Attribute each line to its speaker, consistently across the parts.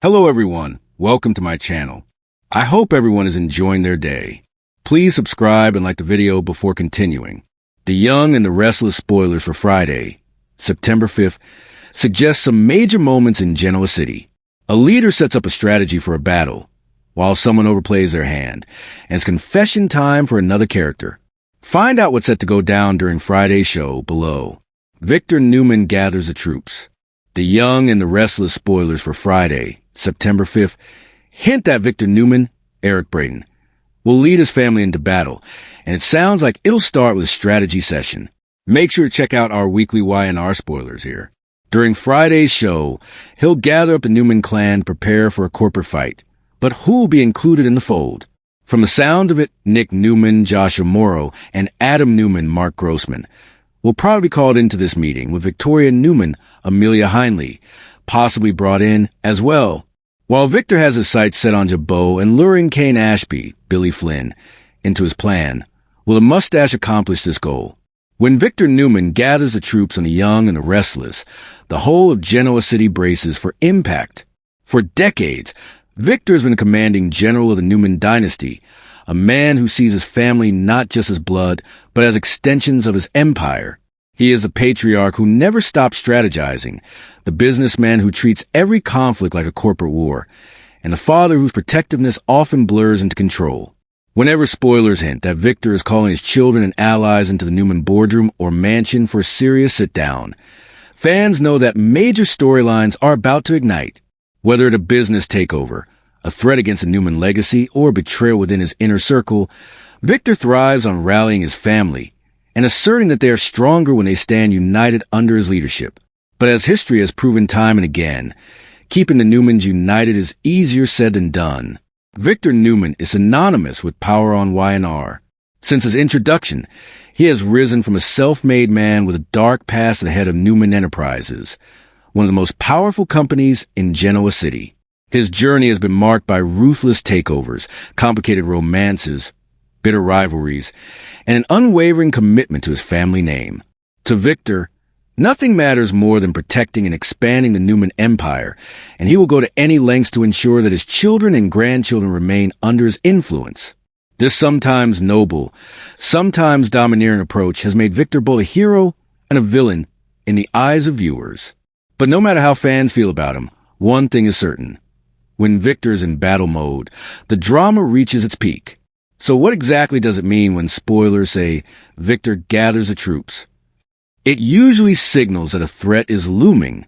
Speaker 1: Hello everyone, welcome to my channel. I hope everyone is enjoying their day. Please subscribe and like the video before continuing. The Young and the Restless spoilers for Friday, September 5th, suggest some major moments in Genoa City. A leader sets up a strategy for a battle, while someone overplays their hand, and it's confession time for another character. Find out what's set to go down during Friday's show below. Victor Newman gathers the troops. The Young and the Restless spoilers for Friday, September 5th, hint that Victor Newman, Eric Braden, will lead his family into battle, and it sounds like it'll start with a strategy session. Make sure to check out our weekly Y&R spoilers here. During Friday's show, he'll gather up the Newman clan to prepare for a corporate fight. But who will be included in the fold? From the sound of it, Nick Newman, Joshua Morrow, and Adam Newman, Mark Grossman, will probably be called into this meeting, with Victoria Newman, Amelia Heinley, possibly brought in as well. While Victor has his sights set on Jabot and luring Kane Ashby, Billy Flynn, into his plan, will the mustache accomplish this goal? When Victor Newman gathers the troops on the Young and the Restless, the whole of Genoa City braces for impact. For decades, Victor has been a commanding general of the Newman dynasty, a man who sees his family not just as blood, but as extensions of his empire. He is a patriarch who never stops strategizing, the businessman who treats every conflict like a corporate war, and the father whose protectiveness often blurs into control. Whenever spoilers hint that Victor is calling his children and allies into the Newman boardroom or mansion for a serious sit-down, fans know that major storylines are about to ignite. Whether it a business takeover, a threat against the Newman legacy, or betrayal within his inner circle, Victor thrives on rallying his family and asserting that they are stronger when they stand united under his leadership. But as history has proven time and again, keeping the Newmans united is easier said than done. Victor Newman is synonymous with power on Y&R. Since his introduction, he has risen from a self-made man with a dark past at the head of Newman Enterprises, one of the most powerful companies in Genoa City. His journey has been marked by ruthless takeovers, complicated romances, bitter rivalries, and an unwavering commitment to his family name. To Victor, nothing matters more than protecting and expanding the Newman empire, and he will go to any lengths to ensure that his children and grandchildren remain under his influence. This sometimes noble, sometimes domineering approach has made Victor both a hero and a villain in the eyes of viewers. But no matter how fans feel about him, one thing is certain. When Victor is in battle mode, the drama reaches its peak. So what exactly does it mean when spoilers say Victor gathers the troops? It usually signals that a threat is looming,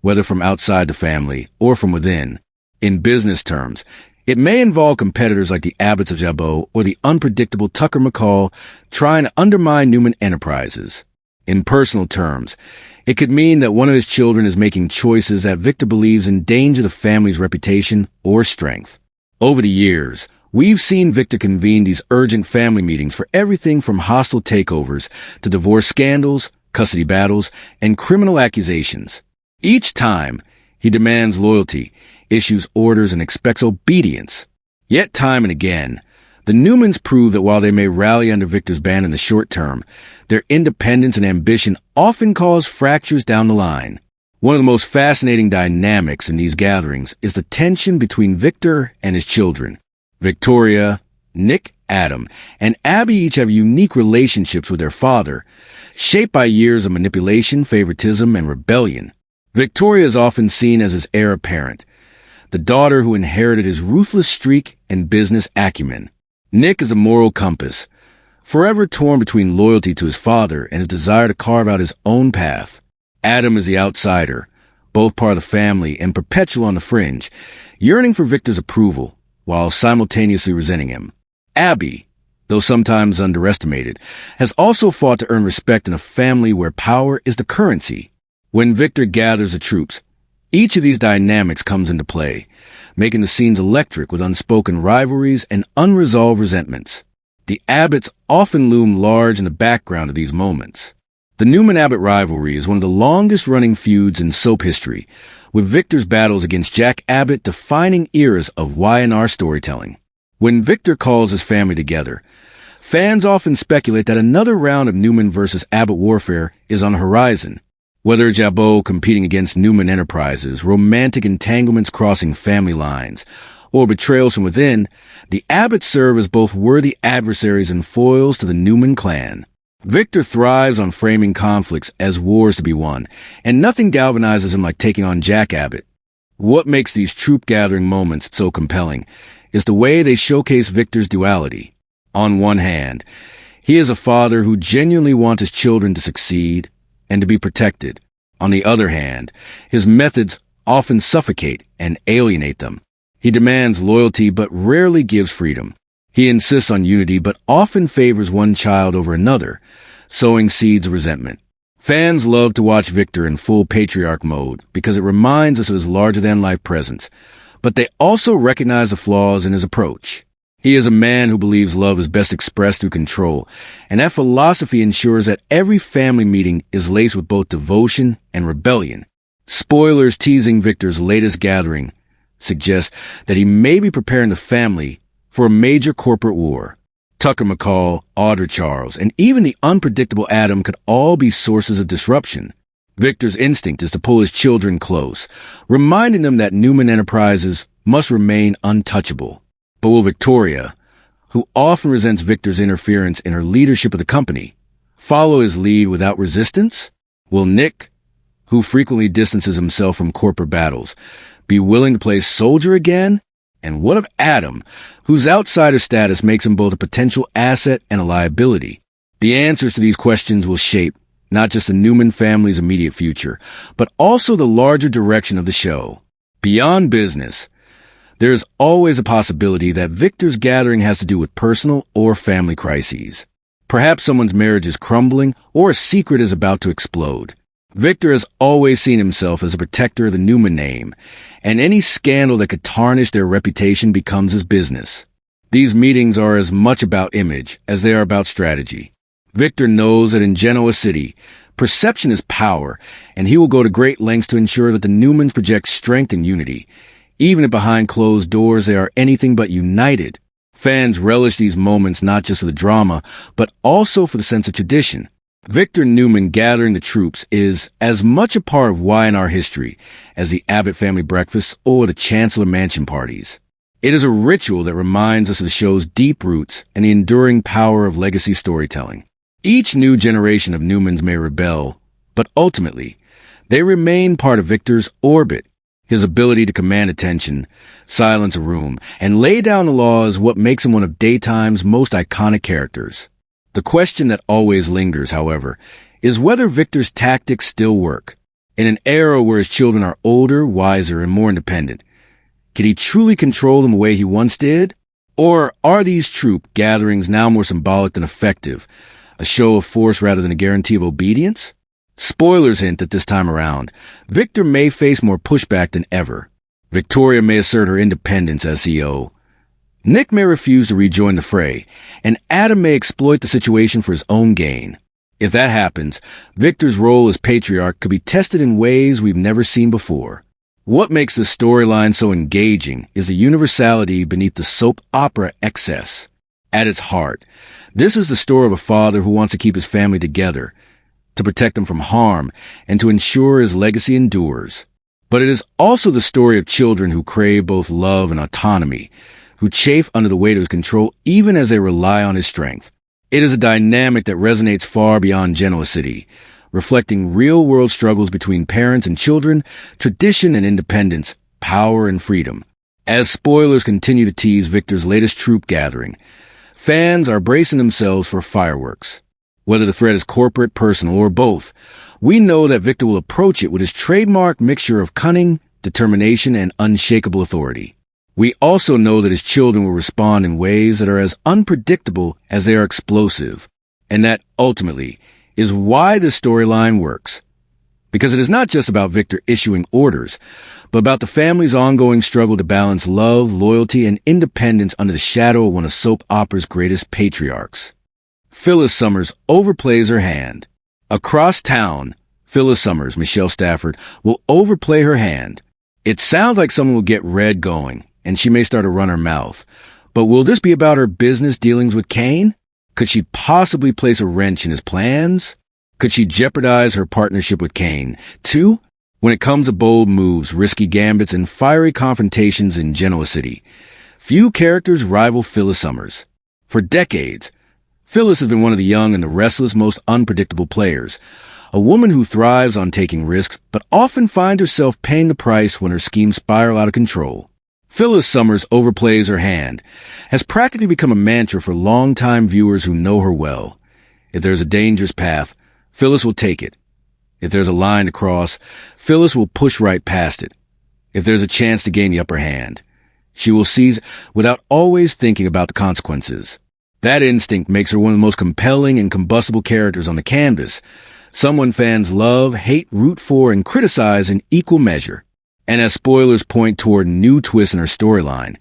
Speaker 1: whether from outside the family or from within. In business terms, it may involve competitors like the Abbotts of Jabot or the unpredictable Tucker McCall trying to undermine Newman Enterprises. In personal terms, it could mean that one of his children is making choices that Victor believes endanger the family's reputation or strength. Over the years, we've seen Victor convene these urgent family meetings for everything from hostile takeovers to divorce scandals, custody battles, and criminal accusations. Each time, he demands loyalty, issues orders, and expects obedience. Yet time and again, the Newmans prove that while they may rally under Victor's ban in the short term, their independence and ambition often cause fractures down the line. One of the most fascinating dynamics in these gatherings is the tension between Victor and his children. Victoria, Nick, Adam, and Abby each have unique relationships with their father, shaped by years of manipulation, favoritism, and rebellion. Victoria is often seen as his heir apparent, the daughter who inherited his ruthless streak and business acumen. Nick is a moral compass, forever torn between loyalty to his father and his desire to carve out his own path. Adam is the outsider, both part of the family and perpetual on the fringe, yearning for Victor's approval, while simultaneously resenting him. Abby, though sometimes underestimated, has also fought to earn respect in a family where power is the currency. When Victor gathers the troops, each of these dynamics comes into play, making the scenes electric with unspoken rivalries and unresolved resentments. The Abbotts often loom large in the background of these moments. The Newman-Abbott rivalry is one of the longest-running feuds in soap history, with Victor's battles against Jack Abbott defining eras of Y&R storytelling. When Victor calls his family together, fans often speculate that another round of Newman versus Abbott warfare is on the horizon. Whether it's Jabot competing against Newman Enterprises, romantic entanglements crossing family lines, or betrayals from within, the Abbotts serve as both worthy adversaries and foils to the Newman clan. Victor thrives on framing conflicts as wars to be won, and nothing galvanizes him like taking on Jack Abbott. What makes these troop-gathering moments so compelling is the way they showcase Victor's duality. On one hand, he is a father who genuinely wants his children to succeed and to be protected. On the other hand, his methods often suffocate and alienate them. He demands loyalty but rarely gives freedom. He insists on unity but often favors one child over another, sowing seeds of resentment. Fans love to watch Victor in full patriarch mode because it reminds us of his larger-than-life presence, but they also recognize the flaws in his approach. He is a man who believes love is best expressed through control, and that philosophy ensures that every family meeting is laced with both devotion and rebellion. Spoilers teasing Victor's latest gathering suggest that he may be preparing the family for a major corporate war. Tucker McCall, Audra Charles, and even the unpredictable Adam could all be sources of disruption. Victor's instinct is to pull his children close, reminding them that Newman Enterprises must remain untouchable. But will Victoria, who often resents Victor's interference in her leadership of the company, follow his lead without resistance? Will Nick, who frequently distances himself from corporate battles, be willing to play soldier again? And what of Adam, whose outsider status makes him both a potential asset and a liability? The answers to these questions will shape not just the Newman family's immediate future, but also the larger direction of the show. Beyond business, there is always a possibility that Victor's gathering has to do with personal or family crises. Perhaps someone's marriage is crumbling or a secret is about to explode. Victor has always seen himself as a protector of the Newman name, and any scandal that could tarnish their reputation becomes his business. These meetings are as much about image as they are about strategy. Victor knows that in Genoa City, perception is power, and he will go to great lengths to ensure that the Newmans project strength and unity, even if behind closed doors they are anything but united. Fans relish these moments not just for the drama, but also for the sense of tradition. Victor Newman gathering the troops is as much a part of Y&R history as the Abbott family breakfasts or the Chancellor Mansion parties. It is a ritual that reminds us of the show's deep roots and the enduring power of legacy storytelling. Each new generation of Newmans may rebel, but ultimately, they remain part of Victor's orbit. His ability to command attention, silence a room, and lay down the law is what makes him one of daytime's most iconic characters. The question that always lingers, however, is whether Victor's tactics still work. In an era where his children are older, wiser, and more independent, can he truly control them the way he once did? Or are these troop gatherings now more symbolic than effective, a show of force rather than a guarantee of obedience? Spoilers hint that this time around, Victor may face more pushback than ever. Victoria may assert her independence as CEO. Nick may refuse to rejoin the fray, and Adam may exploit the situation for his own gain. If that happens, Victor's role as patriarch could be tested in ways we've never seen before. What makes this storyline so engaging is the universality beneath the soap opera excess. At its heart, this is the story of a father who wants to keep his family together, to protect them from harm, and to ensure his legacy endures. But it is also the story of children who crave both love and autonomy, who chafe under the weight of his control even as they rely on his strength. It is a dynamic that resonates far beyond Genoa City, reflecting real-world struggles between parents and children, tradition and independence, power and freedom. As spoilers continue to tease Victor's latest troop gathering, fans are bracing themselves for fireworks. Whether the threat is corporate, personal, or both, we know that Victor will approach it with his trademark mixture of cunning, determination, and unshakable authority. We also know that his children will respond in ways that are as unpredictable as they are explosive, and that, ultimately, is why this storyline works. Because it is not just about Victor issuing orders, but about the family's ongoing struggle to balance love, loyalty, and independence under the shadow of one of soap opera's greatest patriarchs. Phyllis Summers overplays her hand. Across town, Phyllis Summers, Michelle Stafford, will overplay her hand. It sounds like someone will get red going, and she may start to run her mouth. But will this be about her business dealings with Kane? Could she possibly place a wrench in his plans? Could she jeopardize her partnership with Kane? 2. When it comes to bold moves, risky gambits, and fiery confrontations in Genoa City, few characters rival Phyllis Summers. For decades, Phyllis has been one of the young and the restless, most unpredictable players, a woman who thrives on taking risks, but often finds herself paying the price when her schemes spiral out of control. Phyllis Summers overplays her hand, has practically become a mantra for longtime viewers who know her well. If there's a dangerous path, Phyllis will take it. If there's a line to cross, Phyllis will push right past it. If there's a chance to gain the upper hand, she will seize it without always thinking about the consequences. That instinct makes her one of the most compelling and combustible characters on the canvas, someone fans love, hate, root for, and criticize in equal measure. And as spoilers point toward new twists in her storyline,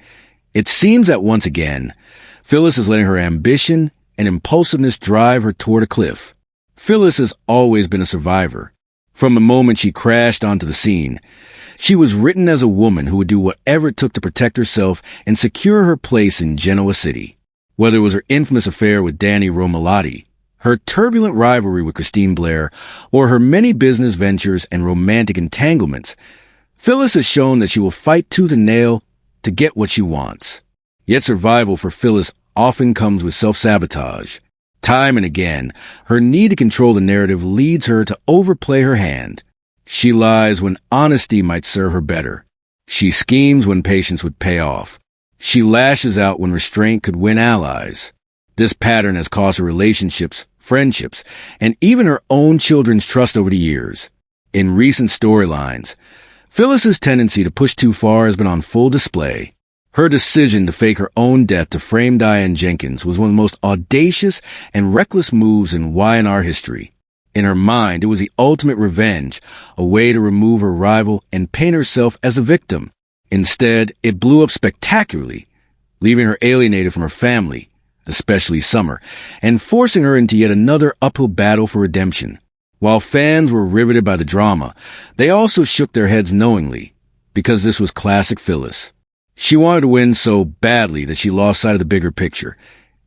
Speaker 1: it seems that once again, Phyllis is letting her ambition and impulsiveness drive her toward a cliff. Phyllis has always been a survivor. From the moment she crashed onto the scene, she was written as a woman who would do whatever it took to protect herself and secure her place in Genoa City. Whether it was her infamous affair with Danny Romalotti, her turbulent rivalry with Christine Blair, or her many business ventures and romantic entanglements, Phyllis has shown that she will fight tooth and nail to get what she wants. Yet survival for Phyllis often comes with self-sabotage. Time and again, her need to control the narrative leads her to overplay her hand. She lies when honesty might serve her better. She schemes when patience would pay off. She lashes out when restraint could win allies. This pattern has cost her relationships, friendships, and even her own children's trust over the years. In recent storylines, Phyllis's tendency to push too far has been on full display. Her decision to fake her own death to frame Diane Jenkins was one of the most audacious and reckless moves in Y&R history. In her mind, it was the ultimate revenge, a way to remove her rival and paint herself as a victim. Instead, it blew up spectacularly, leaving her alienated from her family, especially Summer, and forcing her into yet another uphill battle for redemption. While fans were riveted by the drama, they also shook their heads knowingly, because this was classic Phyllis. She wanted to win so badly that she lost sight of the bigger picture,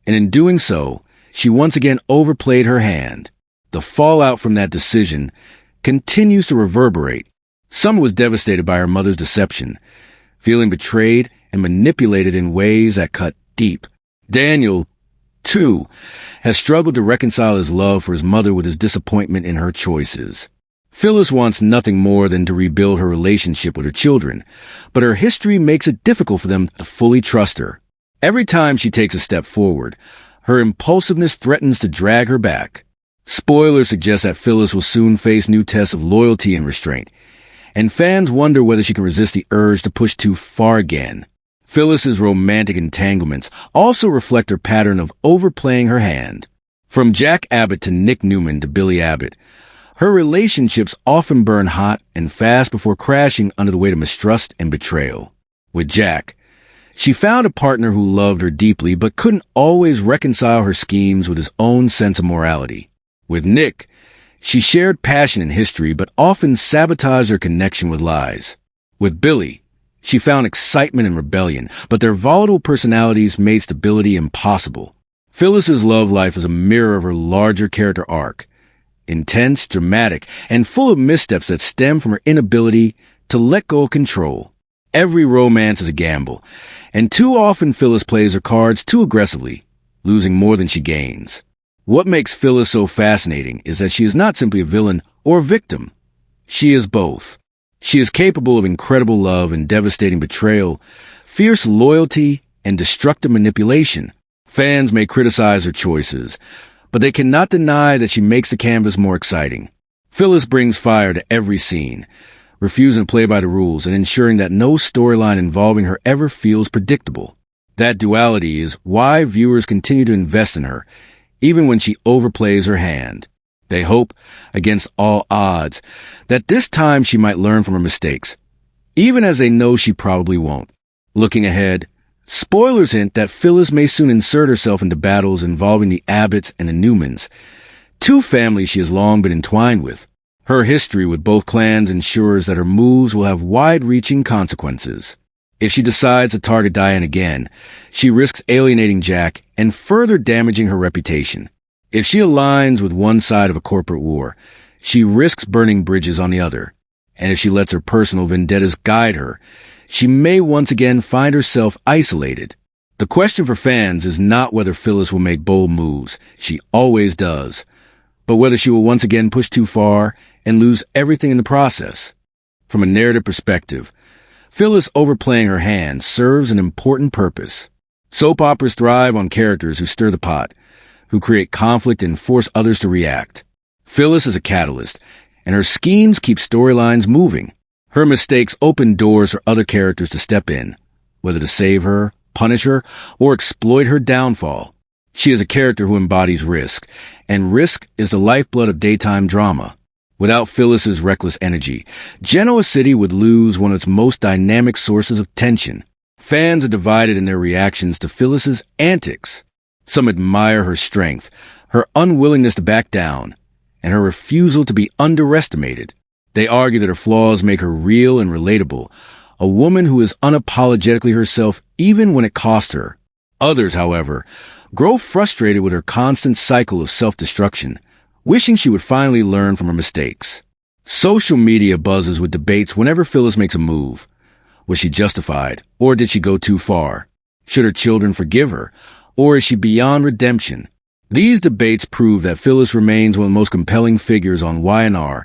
Speaker 1: and in doing so, she once again overplayed her hand. The fallout from that decision continues to reverberate. Summer was devastated by her mother's deception, feeling betrayed and manipulated in ways that cut deep. Daniel, too, has struggled to reconcile his love for his mother with his disappointment in her choices. Phyllis wants nothing more than to rebuild her relationship with her children, but her history makes it difficult for them to fully trust her. Every time she takes a step forward, her impulsiveness threatens to drag her back. Spoilers suggest that Phyllis will soon face new tests of loyalty and restraint, and fans wonder whether she can resist the urge to push too far again. Phyllis's romantic entanglements also reflect her pattern of overplaying her hand. From Jack Abbott to Nick Newman to Billy Abbott, her relationships often burn hot and fast before crashing under the weight of mistrust and betrayal. With Jack, she found a partner who loved her deeply but couldn't always reconcile her schemes with his own sense of morality. With Nick, she shared passion and history but often sabotaged her connection with lies. With Billy, she found excitement and rebellion, but their volatile personalities made stability impossible. Phyllis's love life is a mirror of her larger character arc, intense, dramatic, and full of missteps that stem from her inability to let go of control. Every romance is a gamble, and too often Phyllis plays her cards too aggressively, losing more than she gains. What makes Phyllis so fascinating is that she is not simply a villain or a victim. She is both. She is capable of incredible love and devastating betrayal, fierce loyalty, and destructive manipulation. Fans may criticize her choices, but they cannot deny that she makes the canvas more exciting. Phyllis brings fire to every scene, refusing to play by the rules and ensuring that no storyline involving her ever feels predictable. That duality is why viewers continue to invest in her, even when she overplays her hand. They hope, against all odds, that this time she might learn from her mistakes, even as they know she probably won't. Looking ahead, spoilers hint that Phyllis may soon insert herself into battles involving the Abbotts and the Newmans, two families she has long been entwined with. Her history with both clans ensures that her moves will have wide-reaching consequences. If she decides to target Diane again, she risks alienating Jack and further damaging her reputation. If she aligns with one side of a corporate war, she risks burning bridges on the other. And if she lets her personal vendettas guide her, she may once again find herself isolated. The question for fans is not whether Phyllis will make bold moves, she always does, but whether she will once again push too far and lose everything in the process. From a narrative perspective, Phyllis overplaying her hand serves an important purpose. Soap operas thrive on characters who stir the pot, who create conflict and force others to react. Phyllis is a catalyst, and her schemes keep storylines moving. Her mistakes open doors for other characters to step in, whether to save her, punish her, or exploit her downfall. She is a character who embodies risk, and risk is the lifeblood of daytime drama. Without Phyllis's reckless energy, Genoa City would lose one of its most dynamic sources of tension. Fans are divided in their reactions to Phyllis's antics. Some admire her strength, her unwillingness to back down, and her refusal to be underestimated. They argue that her flaws make her real and relatable, a woman who is unapologetically herself even when it costs her. Others, however, grow frustrated with her constant cycle of self-destruction, wishing she would finally learn from her mistakes. Social media buzzes with debates whenever Phyllis makes a move. Was she justified, or did she go too far? Should her children forgive her, or is she beyond redemption? These debates prove that Phyllis remains one of the most compelling figures on Y&R,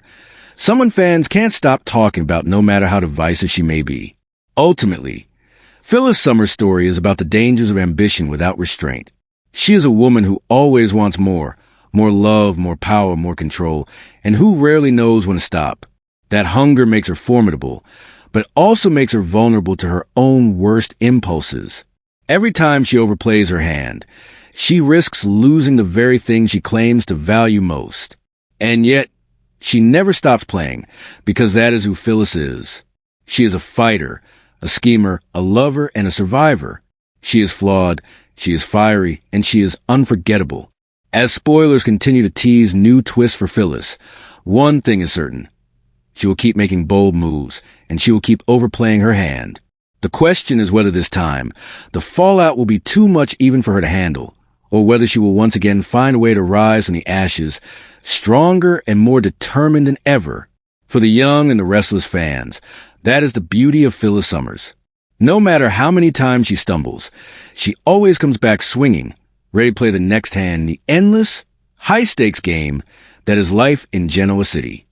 Speaker 1: someone fans can't stop talking about no matter how divisive she may be. Ultimately, Phyllis Summer's story is about the dangers of ambition without restraint. She is a woman who always wants more love, more power, more control, and who rarely knows when to stop. That hunger makes her formidable, but also makes her vulnerable to her own worst impulses. Every time she overplays her hand, she risks losing the very thing she claims to value most. And yet, she never stops playing, because that is who Phyllis is. She is a fighter, a schemer, a lover, and a survivor. She is flawed, she is fiery, and she is unforgettable. As spoilers continue to tease new twists for Phyllis, one thing is certain. She will keep making bold moves, and she will keep overplaying her hand. The question is whether this time, the fallout will be too much even for her to handle, or whether she will once again find a way to rise from the ashes, stronger and more determined than ever. For the young and the restless fans, that is the beauty of Phyllis Summers. No matter how many times she stumbles, she always comes back swinging, ready to play the next hand in the endless, high-stakes game that is life in Genoa City.